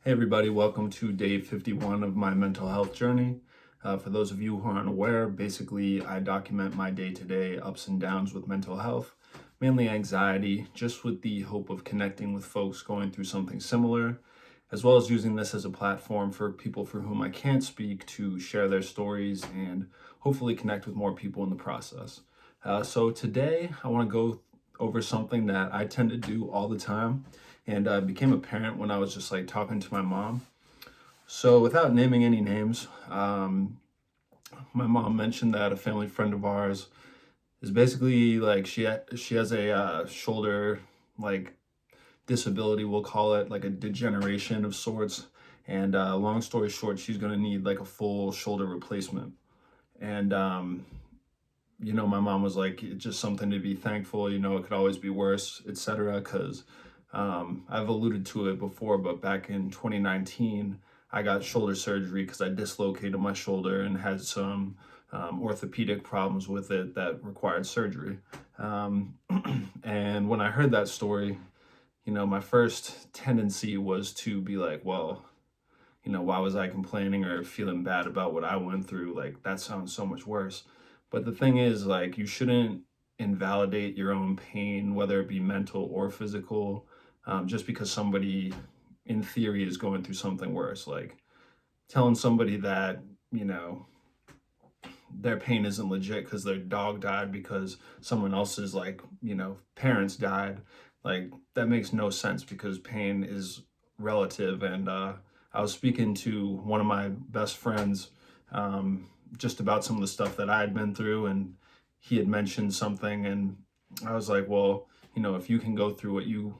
Hey everybody, welcome to day 51 of my mental health journey. For those of you who aren't aware, basically I document my day-to-day ups and downs with mental health, mainly anxiety, just with the hope of connecting with folks going through something similar, as well as using this as a platform for people for whom I can't speak to share their stories and hopefully connect with more people in the process. So today I want to go over something that I tend to do all the time and became apparent when I was just like talking to my mom. So, without naming any names, my mom mentioned that a family friend of ours is basically like she has a shoulder like disability, we'll call it like a degeneration of sorts. And long story short, she's gonna need like a full shoulder replacement. And my mom was like, it's just something to be thankful. It could always be worse, etc. Because I've alluded to it before, but back in 2019, I got shoulder surgery because I dislocated my shoulder and had some orthopedic problems with it that required surgery. Um, and when I heard that story, my first tendency was to be like, well, why was I complaining or feeling bad about what I went through? Like, that sounds so much worse. But the thing is, like, you shouldn't invalidate your own pain, whether it be mental or physical, just because somebody, in theory, is going through something worse. Like, telling somebody that, you know, their pain isn't legit because their dog died because someone else's, like, parents died. Like, that makes no sense because pain is relative. And I was speaking to one of my best friends just about some of the stuff that I had been through, and he had mentioned something, and I was like, well, if you can go through what you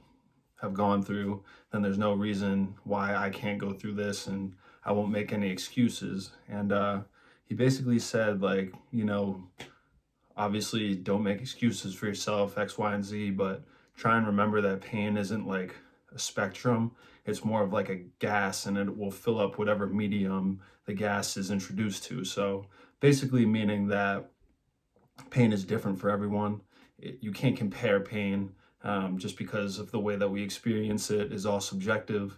have gone through, then there's no reason why I can't go through this, and I won't make any excuses. And he basically said, like, obviously don't make excuses for yourself, X, Y, and Z, but try and remember that pain isn't like a spectrum. It's more of like a gas, and it will fill up whatever medium the gas is introduced to. So basically, meaning that pain is different for everyone. You can't compare pain just because of the way that we experience it is all subjective.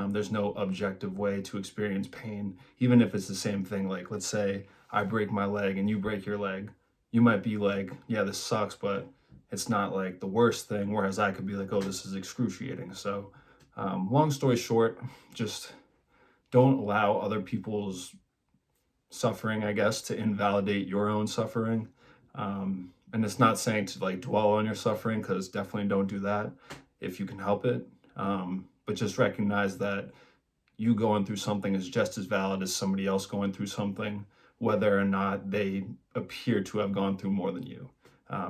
There's no objective way to experience pain, even if it's the same thing. Like, let's say I break my leg and you break your leg. You might be like, yeah, this sucks, but it's not like the worst thing. Whereas I could be like, oh, this is excruciating. So, long story short, just don't allow other people's suffering, I guess, to invalidate your own suffering. And it's not saying to like dwell on your suffering, because definitely don't do that if you can help it. But just recognize that you going through something is just as valid as somebody else going through something, whether or not they appear to have gone through more than you.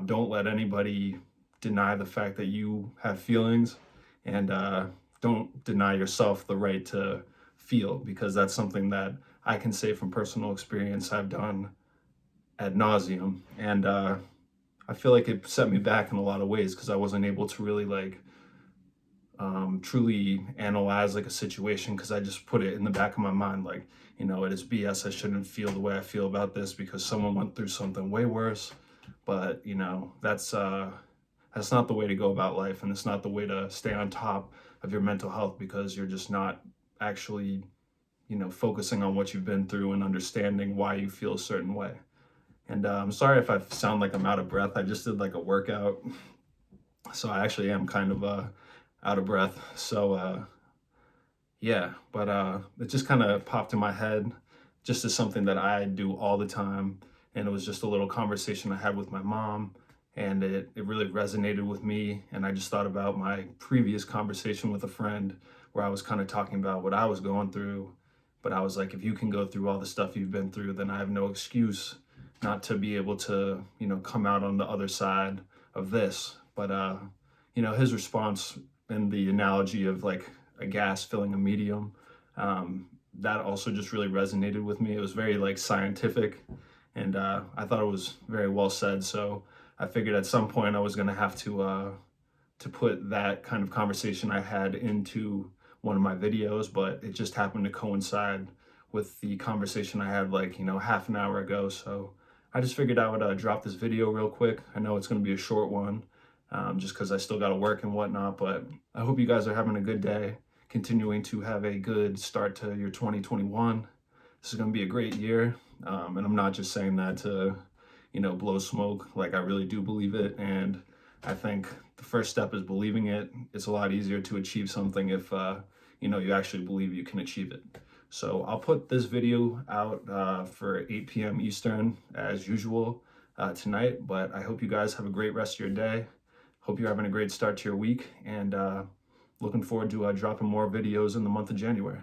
Don't let anybody deny the fact that you have feelings, and don't deny yourself the right to feel, because that's something that I can say from personal experience I've done ad nauseum. And I feel like it set me back in a lot of ways because I wasn't able to really like truly analyze like a situation, because I just put it in the back of my mind like, it is BS. I shouldn't feel the way I feel about this because someone went through something way worse. But that's not the way to go about life, and it's not the way to stay on top of your mental health, because you're just not actually focusing on what you've been through and understanding why you feel a certain way. And I'm sorry if I sound like I'm out of breath. I just did like a workout, so I actually am kind of out of breath. So yeah, but it just kind of popped in my head, just as something that I do all the time, and it was just a little conversation I had with my mom, and it really resonated with me. And I just thought about my previous conversation with a friend where I was kind of talking about what I was going through, but I was like, if you can go through all the stuff you've been through, then I have no excuse not to be able to, come out on the other side of this. But his response and the analogy of like a gas filling a medium, that also just really resonated with me. It was very like scientific, and I thought it was very well said. So I figured at some point I was going to have to put that kind of conversation I had into one of my videos, but it just happened to coincide with the conversation I had like, half an hour ago. So I just figured I would drop this video real quick. I know it's going to be a short one, just because I still got to work and whatnot, but I hope you guys are having a good day. continuing to have a good start to your 2021. This is going to be a great year. And I'm not just saying that to, blow smoke. Like, I really do believe it. And I think the first step is believing it. It's a lot easier to achieve something if, you actually believe you can achieve it. So I'll put this video out for 8 p.m. Eastern as usual tonight. But I hope you guys have a great rest of your day. Hope you're having a great start to your week. And looking forward to dropping more videos in the month of January.